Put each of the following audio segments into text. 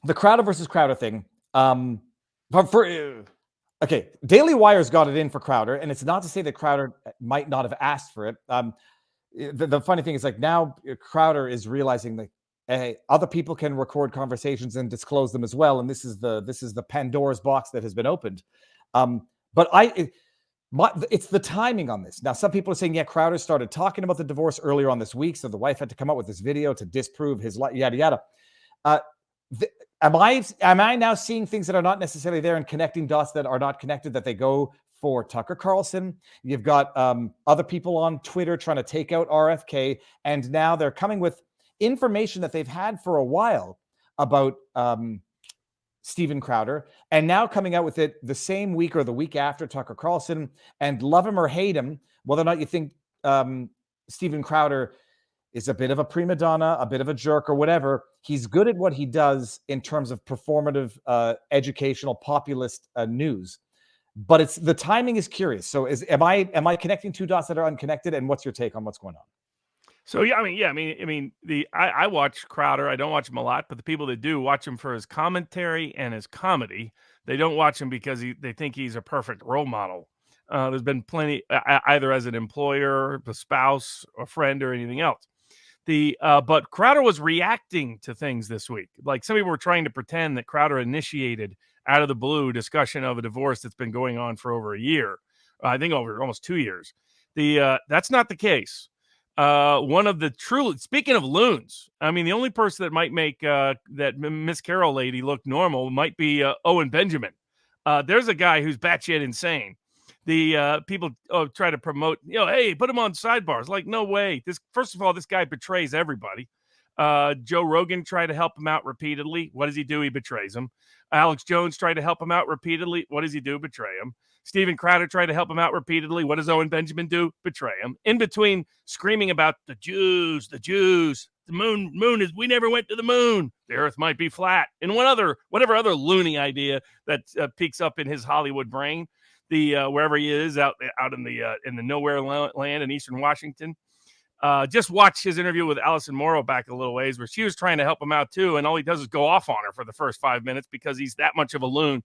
the Crowder versus Crowder thing. Okay, Daily Wire's got it in for Crowder, and it's not to say that Crowder might not have asked for it. The funny thing is, like, now Crowder is realizing that, hey, other people can record conversations and disclose them as well, and this is the Pandora's box that has been opened. But it's the timing on this. Now, some people are saying, yeah, Crowder started talking about the divorce earlier on this week, so the wife had to come out with this video to disprove his yada yada. Am I now seeing things that are not necessarily there and connecting dots that are not connected, that they go for Tucker Carlson? You've got other people on Twitter trying to take out RFK, and now they're coming with information that they've had for a while about Steven Crowder, and now coming out with it the same week or the week after Tucker Carlson. And love him or hate him, whether or not you think Steven Crowder is a bit of a prima donna, a bit of a jerk or whatever, he's good at what he does in terms of performative, educational, populist news. But it's the timing is curious. So am I connecting two dots that are unconnected? And what's your take on what's going on? So I watch Crowder. I don't watch him a lot, but the people that do watch him for his commentary and his comedy. They don't watch him because they think he's a perfect role model. There's been plenty, either as an employer, a spouse, a friend, or anything else. But Crowder was reacting to things this week. Like, some people were trying to pretend that Crowder initiated out of the blue discussion of a divorce that's been going on for over a year. I think over almost 2 years. That's not the case. Speaking of loons, I mean, the only person that might make that Miss Carroll lady look normal might be Owen Benjamin. There's a guy who's batshit insane. The people try to promote, hey, put him on sidebars. Like, no way. First of all, this guy betrays everybody. Joe Rogan tried to help him out repeatedly. What does he do? He betrays him. Alex Jones tried to help him out repeatedly. What does he do? Betray him. Steven Crowder tried to help him out repeatedly. What does Owen Benjamin do? Betray him. In between screaming about the Jews, the moon is, we never went to the moon. The earth might be flat. And whatever other loony idea that peeks up in his Hollywood brain, wherever he is out in the nowhere land in Eastern Washington. Just watch his interview with Allison Morrow back a little ways, where she was trying to help him out too, and all he does is go off on her for the first 5 minutes because he's that much of a loon.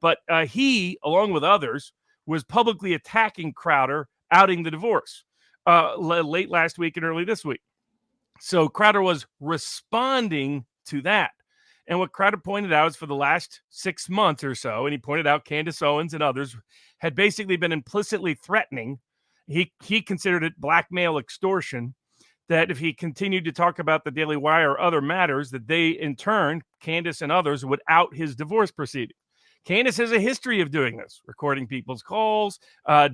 But he, along with others, was publicly attacking Crowder, outing the divorce late last week and early this week. So Crowder was responding to that. And what Crowder pointed out is, for the last 6 months or so, and he pointed out Candace Owens and others had basically been implicitly threatening. He considered it blackmail, extortion, that if he continued to talk about the Daily Wire or other matters, that they, in turn, Candace and others, would out his divorce proceeding. Candace has a history of doing this, recording people's calls,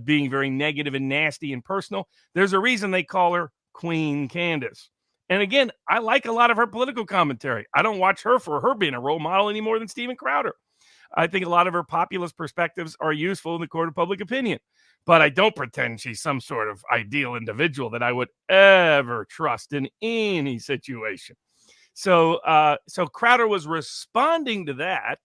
being very negative and nasty and personal. There's a reason they call her Queen Candace. And again, I like a lot of her political commentary. I don't watch her for her being a role model any more than Steven Crowder. I think a lot of her populist perspectives are useful in the court of public opinion. But I don't pretend she's some sort of ideal individual that I would ever trust in any situation. So Crowder was responding to that.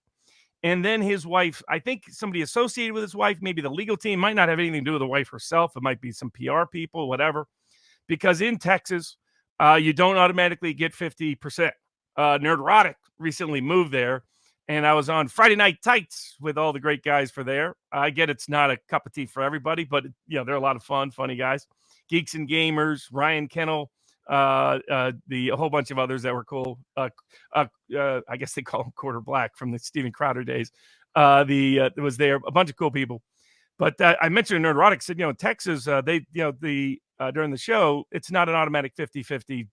And then his wife, I think somebody associated with his wife, maybe the legal team, might not have anything to do with the wife herself. It might be some PR people, whatever. Because in Texas, you don't automatically get 50%. Nerdrotic recently moved there, and I was on Friday Night Tights with all the great guys for there. I get it's not a cup of tea for everybody, but they're a lot of fun, funny guys. Geeks and Gamers, Ryan Kennel, a whole bunch of others that were cool. I guess they call him Quarter Black from the Steven Crowder days. There was there a bunch of cool people. But I mentioned Nerdrotic said, Texas, during the show, it's not an automatic 50-50,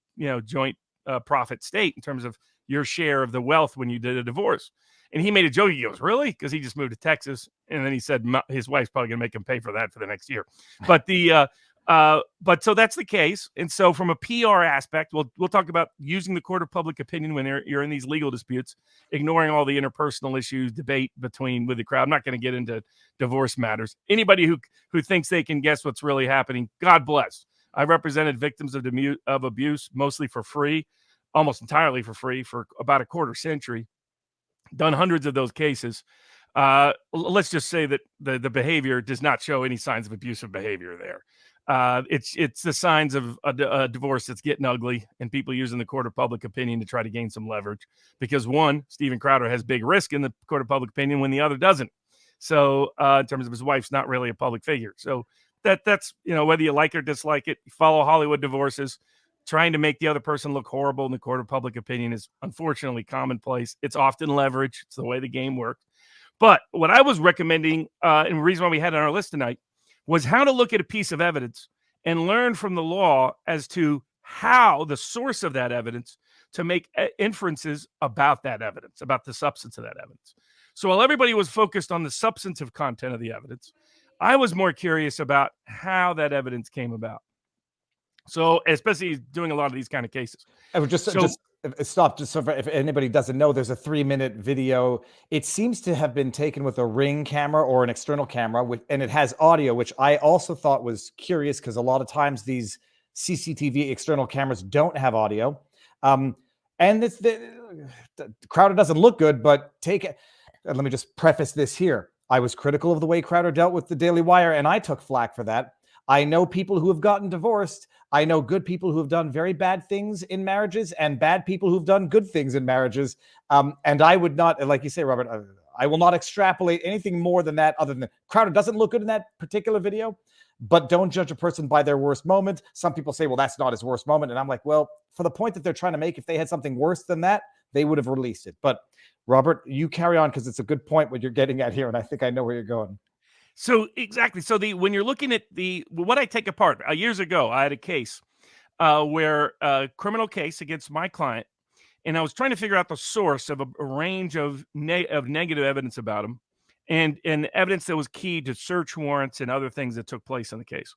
joint profit state in terms of your share of the wealth when you did a divorce. And he made a joke. He goes, really? Because he just moved to Texas. And then he said his wife's probably going to make him pay for that for the next year. But but so that's the case. And so from a PR aspect, we'll talk about using the court of public opinion when you're in these legal disputes, ignoring all the interpersonal issues, debate with the crowd. I'm not going to get into divorce matters. Anybody who thinks they can guess what's really happening, God bless. I represented victims of abuse, mostly for free, almost entirely for free, for about a quarter century. Done hundreds of those cases. Let's just say that the behavior does not show any signs of abusive behavior there. It's the signs of a divorce that's getting ugly, and people using the court of public opinion to try to gain some leverage. Because one, Steven Crowder has big risk in the court of public opinion when the other doesn't. So in terms of his wife's not really a public figure. So that's whether you like or dislike it, you follow Hollywood divorces. Trying to make the other person look horrible in the court of public opinion is unfortunately commonplace. It's often leverage. It's the way the game works. But what I was recommending, and the reason why we had it on our list tonight, was how to look at a piece of evidence and learn from the law as to how the source of that evidence to make inferences about that evidence, about the substance of that evidence. So while everybody was focused on the substantive content of the evidence, I was more curious about how that evidence came about. So, especially doing a lot of these kind of cases. I would just stop. Just so if anybody doesn't know, there's a 3-minute video. It seems to have been taken with a Ring camera or an external camera, and it has audio, which I also thought was curious because a lot of times these CCTV external cameras don't have audio. And the Crowder doesn't look good, but let me just preface this here. I was critical of the way Crowder dealt with the Daily Wire, and I took flack for that. I know people who have gotten divorced. I know good people who have done very bad things in marriages and bad people who've done good things in marriages. And I would not, like you say, Robert, I will not extrapolate anything more than that other than Crowder doesn't look good in that particular video, but don't judge a person by their worst moment. Some people say, well, that's not his worst moment. And I'm like, well, for the point that they're trying to make, if they had something worse than that, they would have released it. But Robert, you carry on because it's a good point what you're getting at here. And I think I know where you're going. So exactly. So when you're looking at what I take apart, years ago, I had a case where a criminal case against my client, and I was trying to figure out the source of a range of negative evidence about him, and evidence that was key to search warrants and other things that took place in the case.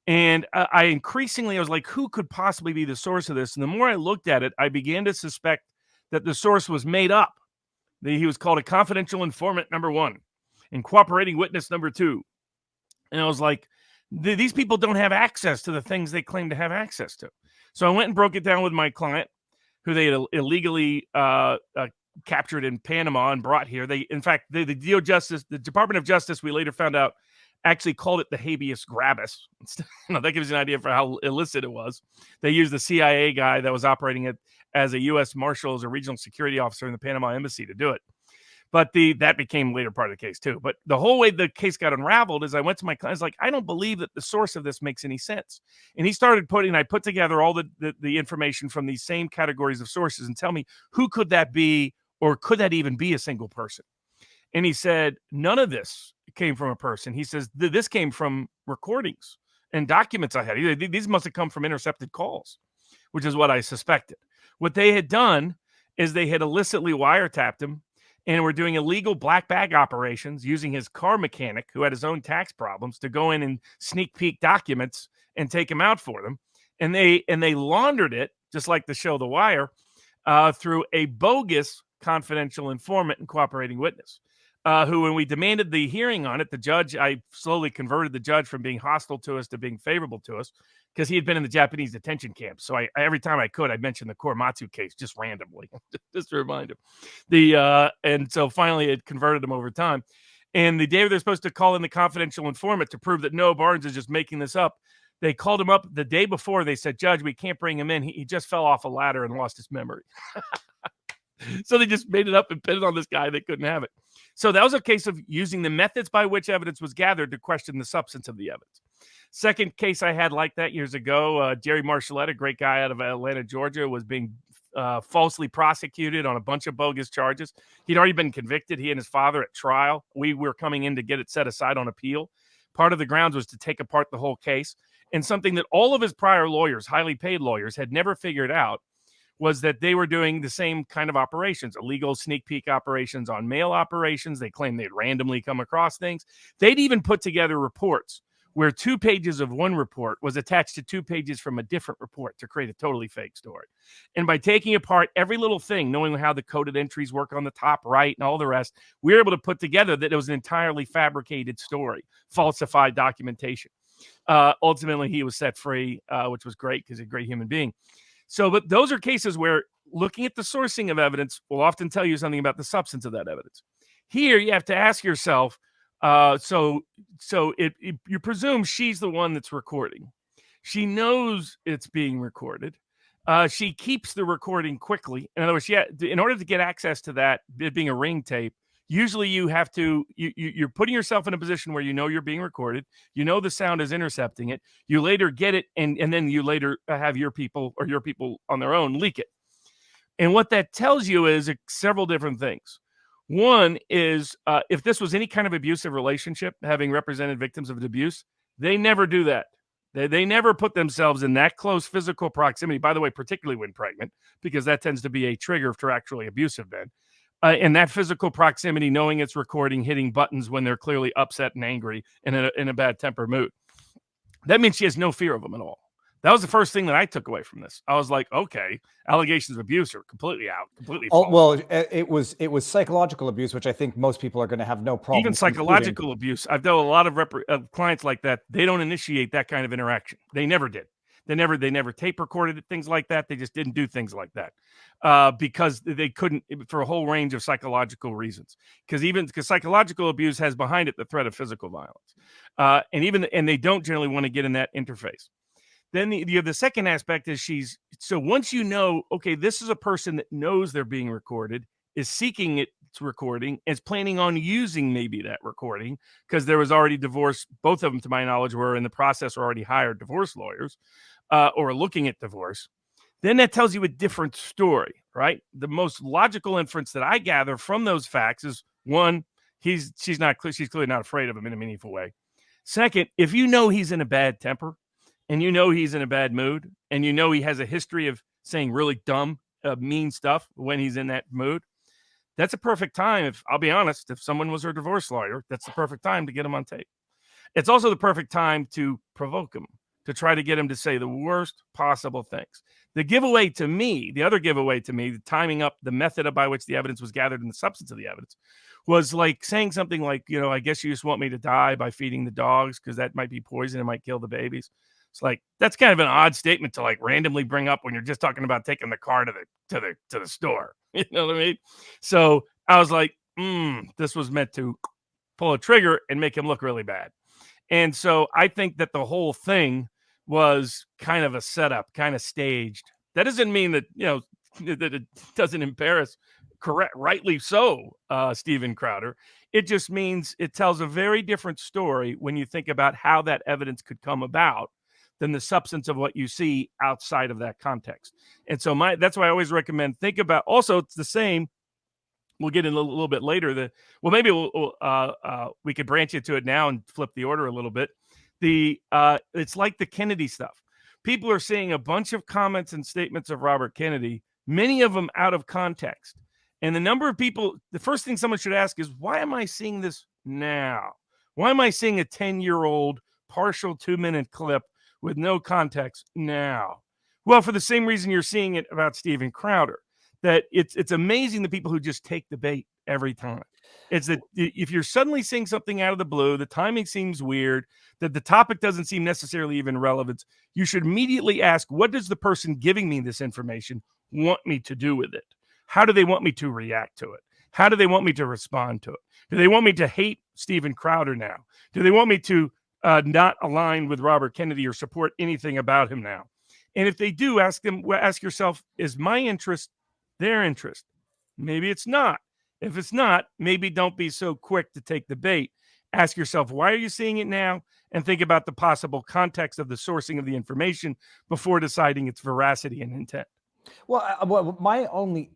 And I was like, who could possibly be the source of this? And the more I looked at it, I began to suspect that the source was made up. He was called a confidential informant number 1. And cooperating witness number 2. And I was like, these people don't have access to the things they claim to have access to. So I went and broke it down with my client, who they had illegally captured in Panama and brought here. In fact, the Department of Justice, we later found out, actually called it the habeas grabus. That gives you an idea for how illicit it was. They used the CIA guy that was operating as a U.S. Marshal, as a regional security officer in the Panama embassy to do it. But that became later part of the case too. But the whole way the case got unraveled is I went to my client. I was like, I don't believe that the source of this makes any sense. And he started I put together all the information from these same categories of sources and tell me, who could that be, or could that even be a single person? And he said, none of this came from a person. He says, this came from recordings and documents I had. These must have come from intercepted calls, which is what I suspected. What they had done is they had illicitly wiretapped him, and we're doing illegal black bag operations using his car mechanic, who had his own tax problems, to go in and sneak peek documents and take him out for them. And they laundered it, just like the show The Wire, through a bogus confidential informant and cooperating witness, who, when we demanded the hearing on it, I slowly converted the judge from being hostile to us to being favorable to us, because he had been in the Japanese detention camp. So every time I could, I mentioned the Korematsu case just randomly, just to remind him. And so finally it converted him over time. And the day they're supposed to call in the confidential informant to prove that no, Barnes is just making this up, they called him up the day before. They said, Judge, we can't bring him in. He just fell off a ladder and lost his memory. So they just made it up and pinned it on this guy. They couldn't have it. So that was a case of using the methods by which evidence was gathered to question the substance of the evidence. Second case I had like that years ago, Jerry Marshallette, a great guy out of Atlanta, Georgia, was being falsely prosecuted on a bunch of bogus charges. He'd already been convicted. He and his father at trial. We were coming in to get it set aside on appeal. Part of the grounds was to take apart the whole case. And something that all of his prior lawyers, highly paid lawyers, had never figured out was that they were doing the same kind of operations, illegal sneak peek operations on mail operations. They claimed they'd randomly come across things. They'd even put together reports where 2 pages of one report was attached to 2 pages from a different report to create a totally fake story. And by taking apart every little thing, knowing how the coded entries work on the top right and all the rest, we were able to put together that it was an entirely fabricated story, falsified documentation. Ultimately, he was set free, which was great because he's a great human being. So, but those are cases where looking at the sourcing of evidence will often tell you something about the substance of that evidence. Here, you have to ask yourself, So you presume she's the one that's recording. She knows it's being recorded. She keeps the recording quickly. In other words, in order to get access to that, it being a ring tape, usually you're putting yourself in a position where you know you're being recorded. You know the sound is intercepting it. You later get it, and then you later have your people on their own leak it. And what that tells you is several different things. One is if this was any kind of abusive relationship, having represented victims of abuse, they never do that. They never put themselves in that close physical proximity, by the way, particularly when pregnant, because that tends to be a trigger for actually abusive men. In that physical proximity, knowing it's recording, hitting buttons when they're clearly upset and angry and in a bad temper mood. That means she has no fear of them at all. That was the first thing that I took away from this. I was like, okay, allegations of abuse are completely out, completely false. Well, it was psychological abuse, which I think most people are going to have no problem. Even psychological abuse. I've dealt with a lot of clients like that. They don't initiate that kind of interaction. They never did. They never tape recorded things like that. They just didn't do things like that because they couldn't, for a whole range of psychological reasons. Because psychological abuse has behind it the threat of physical violence, and they don't generally want to get in that interface. Then the second aspect is so once you know, okay, this is a person that knows they're being recorded, is seeking its recording, is planning on using maybe that recording because there was already divorce. Both of them, to my knowledge, were in the process or already hired divorce lawyers or looking at divorce. Then that tells you a different story, right? The most logical inference that I gather from those facts is one, she's clearly not afraid of him in a meaningful way. Second, if you know he's in a bad temper, and you know he's in a bad mood, and you know he has a history of saying really dumb, mean stuff when he's in that mood, that's a perfect time. I'll be honest, if someone was her divorce lawyer, that's the perfect time to get him on tape. It's also the perfect time to provoke him, to try to get him to say the worst possible things. The other giveaway to me, the timing up, the method by which the evidence was gathered and the substance of the evidence, was like saying something like, I guess you just want me to die by feeding the dogs because that might be poison and might kill the babies. It's like, that's kind of an odd statement to like randomly bring up when you're just talking about taking the car to the store. You know what I mean? So I was like, this was meant to pull a trigger and make him look really bad. And so I think that the whole thing was kind of a setup, kind of staged. That doesn't mean that, that it doesn't embarrass, rightly so, Steven Crowder. It just means it tells a very different story when you think about how that evidence could come about than the substance of what you see outside of that context. And so that's why I always recommend think about, also it's the same. We'll get in a little bit later. Maybe we could branch into it now and flip the order a little bit. It's like the Kennedy stuff. People are seeing a bunch of comments and statements of Robert Kennedy, many of them out of context. And the number of people, the first thing someone should ask is, why am I seeing this now? Why am I seeing a 10-year-old partial 2-minute clip with no context now? Well, for the same reason you're seeing it about Steven Crowder, that it's amazing the people who just take the bait every time. It's that if you're suddenly seeing something out of the blue, the timing seems weird, that the topic doesn't seem necessarily even relevant, you should immediately ask, what does the person giving me this information want me to do with it? How do they want me to react to it? How do they want me to respond to it? Do they want me to hate Steven Crowder now? Do they want me to not align with Robert Kennedy or support anything about him now? And if they do, ask yourself, is my interest their interest? Maybe it's not. If it's not, maybe don't be so quick to take the bait. Ask yourself, why are you seeing it now? And think about the possible context of the sourcing of the information before deciding its veracity and intent. Well,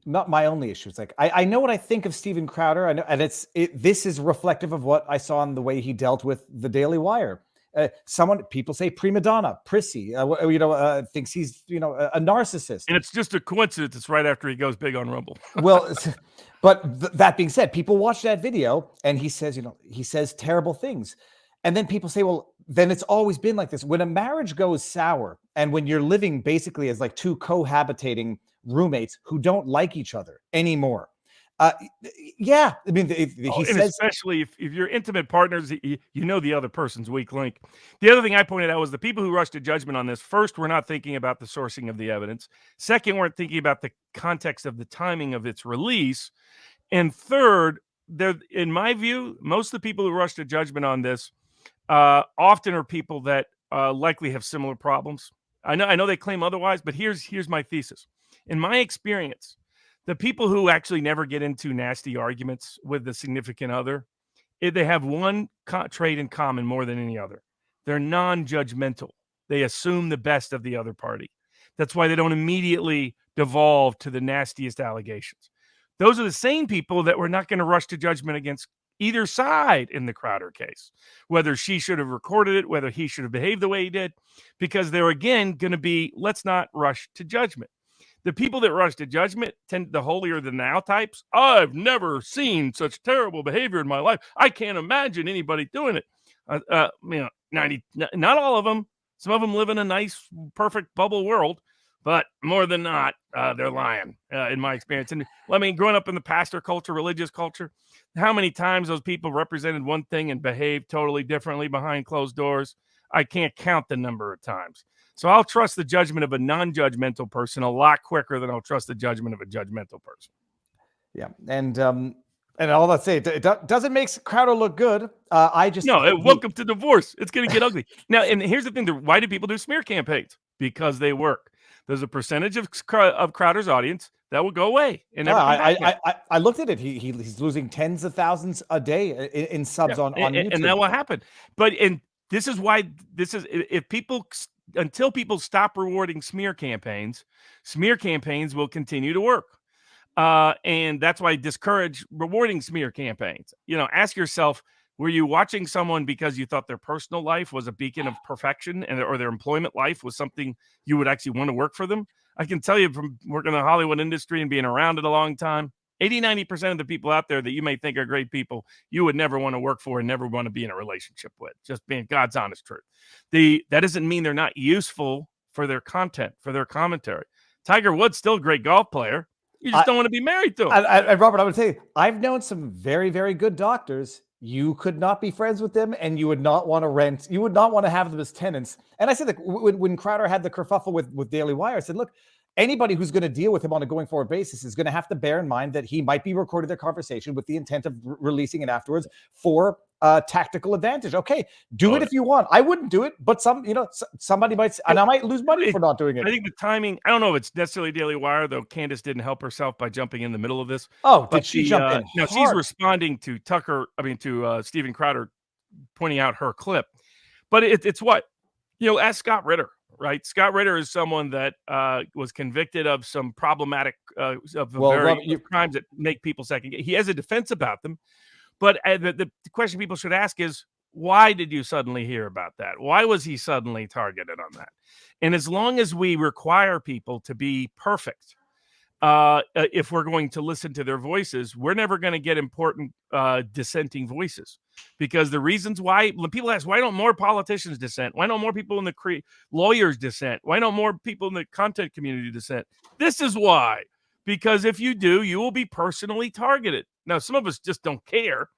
not my only issue. It's like I know what I think of Steven Crowder. I know, and this is reflective of what I saw in the way he dealt with the Daily Wire. People say prima donna, prissy. Thinks he's a narcissist. And it's just a coincidence. It's right after he goes big on Rumble. Well, but that being said, people watch that video and he says terrible things. And then people say, well, then it's always been like this. When a marriage goes sour and when you're living basically as like two cohabitating roommates who don't like each other anymore. Yeah, I mean, he says, especially if you're intimate partners, you know the other person's weak link. The other thing I pointed out was the people who rushed to judgment on this, first, were not thinking about the sourcing of the evidence. Second, weren't thinking about the context of the timing of its release. And third, in my view, most of the people who rush to judgment on this often are people that likely have similar problems. I know they claim otherwise, but here's my thesis. In my experience, the people who actually never get into nasty arguments with the significant other, they have one trait in common more than any other. They're non-judgmental. They assume the best of the other party. That's why they don't immediately devolve to the nastiest allegations. Those are the same people that we're not going to rush to judgment against either side in the Crowder case, whether she should have recorded it, whether he should have behaved the way he did, because they're, again, going to be, let's not rush to judgment. The people that rush to judgment tend the holier than thou types. I've never seen such terrible behavior in my life. I can't imagine anybody doing it. 90, not all of them. Some of them live in a nice, perfect bubble world, but more than not, they're lying, in my experience. And I mean, growing up in the pastor culture, religious culture, how many times those people represented one thing and behaved totally differently behind closed doors? I can't count the number of times. So I'll trust the judgment of a non-judgmental person a lot quicker than I'll trust the judgment of a judgmental person. Yeah, and all that say, it doesn't make Crowder look good. Welcome to divorce. It's going to get ugly. Now, and here's the thing: why do people do smear campaigns? Because they work. There's a percentage of Crowder's audience that will go away. And I looked at it. He's losing tens of thousands a day in subs on YouTube, and that will happen. But this is why until people stop rewarding smear campaigns will continue to work. And that's why I discourage rewarding smear campaigns. Ask yourself, were you watching someone because you thought their personal life was a beacon of perfection or their employment life was something you would actually want to work for them? I can tell you from working in the Hollywood industry and being around it a long time, 80-90% of the people out there that you may think are great people, you would never want to work for and never want to be in a relationship with. Just being God's honest truth. That doesn't mean they're not useful for their content, for their commentary. Tiger Woods still a great golf player. You just don't want to be married to him. And Robert, I would say I've known some very, very good doctors. You could not be friends with them, and you would not want to rent. You would not want to have them as tenants. And I said that when Crowder had the kerfuffle with Daily Wire, I said, look, anybody who's going to deal with him on a going forward basis is going to have to bear in mind that he might be recording their conversation with the intent of releasing it afterwards for tactical advantage. Okay, do it if you want. I wouldn't do it, but somebody might, and I might lose money for not doing it. I think the timing, I don't know if it's necessarily Daily Wire, though Candace didn't help herself by jumping in the middle of this. Oh, did she jump in? No, she's responding to Steven Crowder pointing out her clip. But it's what? Ask Scott Ritter. Right, Scott Ritter is someone that was convicted of some problematic crimes that make people second. He has a defense about them, but the question people should ask is, why did you suddenly hear about that? Why was he suddenly targeted on that? And as long as we require people to be perfect, if we're going to listen to their voices, we're never going to get important dissenting voices. Because the reasons why, when people ask, why don't more politicians dissent? Why don't more people in the lawyers dissent? Why don't more people in the content community dissent? This is why. Because if you do, you will be personally targeted. Now, some of us just don't care.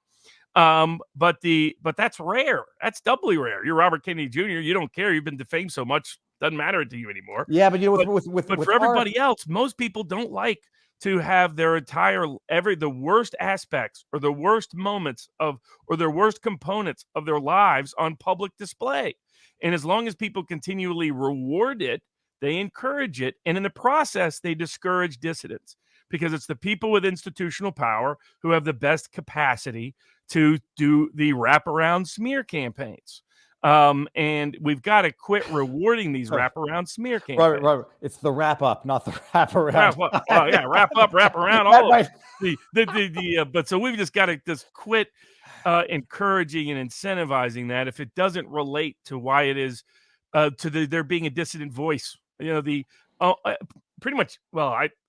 But that's rare. That's doubly rare. You're Robert Kennedy Jr. You don't care. You've been defamed so much. Doesn't matter to you anymore. Yeah, but for everybody else, most people don't like to have their the worst aspects or the worst moments or their worst components of their lives on public display. And as long as people continually reward it, they encourage it. And in the process, they discourage dissidents, because it's the people with institutional power who have the best capacity to do the wraparound smear campaigns. And we've got to quit rewarding these wraparound smear campaigns. Robert, it's the wrap up, not the wraparound. Wrap up. Oh, yeah, wrap up, wrap around. All of it. But so we've just got to just quit encouraging and incentivizing that if it doesn't relate to why it is there being a dissident voice. Pretty much.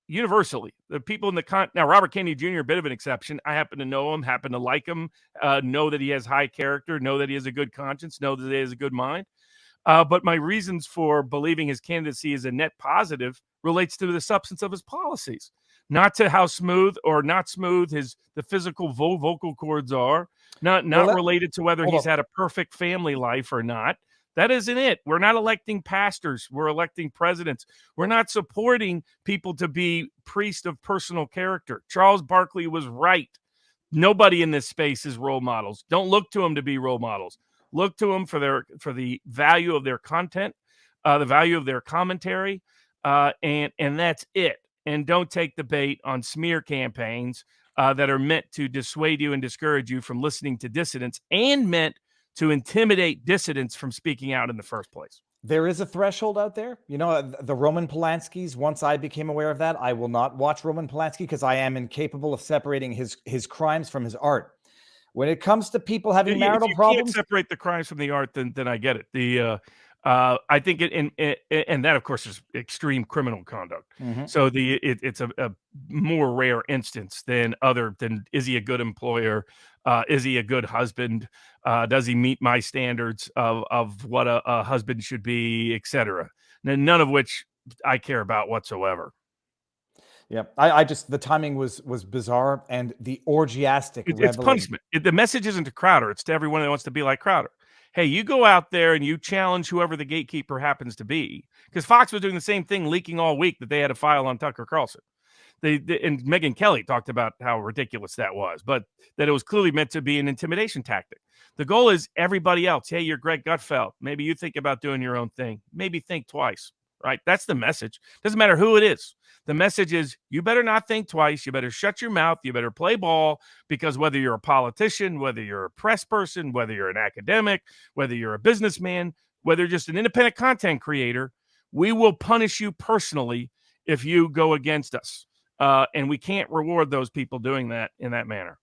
Universally, the people in now Robert Kennedy Jr. a bit of an exception. I happen to know him, happen to like him, know that he has high character, know that he has a good conscience, know that he has a good mind. But my reasons for believing his candidacy is a net positive relates to the substance of his policies, not to how smooth or not smooth the physical vocal cords are, not related to whether he's had a perfect family life or not. That isn't it. We're not electing pastors. We're electing presidents. We're not supporting people to be priests of personal character. Charles Barkley was right Nobody in this space is role models. Don't look to them to be role models. Look to them for the value of their content, the value of their commentary, and that's it. And don't take the bait on smear campaigns that are meant to dissuade you and discourage you from listening to dissidents, and meant to intimidate dissidents from speaking out in the first place. There is a threshold out there. You know, the Roman Polanskis, once I became aware of that, I will not watch Roman Polanski because I am incapable of separating his crimes from his art. When it comes to people having marital problems, can't separate the crimes from the art, then I get it. I think and that of course is extreme criminal conduct. So it's a more rare instance than is he a good employer? Is he a good husband? Does he meet my standards of what a husband should be, etc.? None of which I care about whatsoever. Yeah, I just, the timing was bizarre, and the orgiastic It's punishment. The message isn't to Crowder; it's to everyone that wants to be like Crowder. Hey, you go out there and you challenge whoever the gatekeeper happens to be, because Fox was doing the same thing, leaking all week that they had a file on Tucker Carlson. And Megyn Kelly talked about how ridiculous that was, but that it was clearly meant to be an intimidation tactic. The goal is everybody else. Hey, you're Greg Gutfeld. Maybe you think about doing your own thing. Maybe think twice, right? That's the message. Doesn't matter who it is. The message is you better not think twice. You better shut your mouth. You better play ball, because whether you're a politician, whether you're a press person, whether you're an academic, whether you're a businessman, whether you're just an independent content creator, we will punish you personally if you go against us. And we can't reward those people doing that in that manner.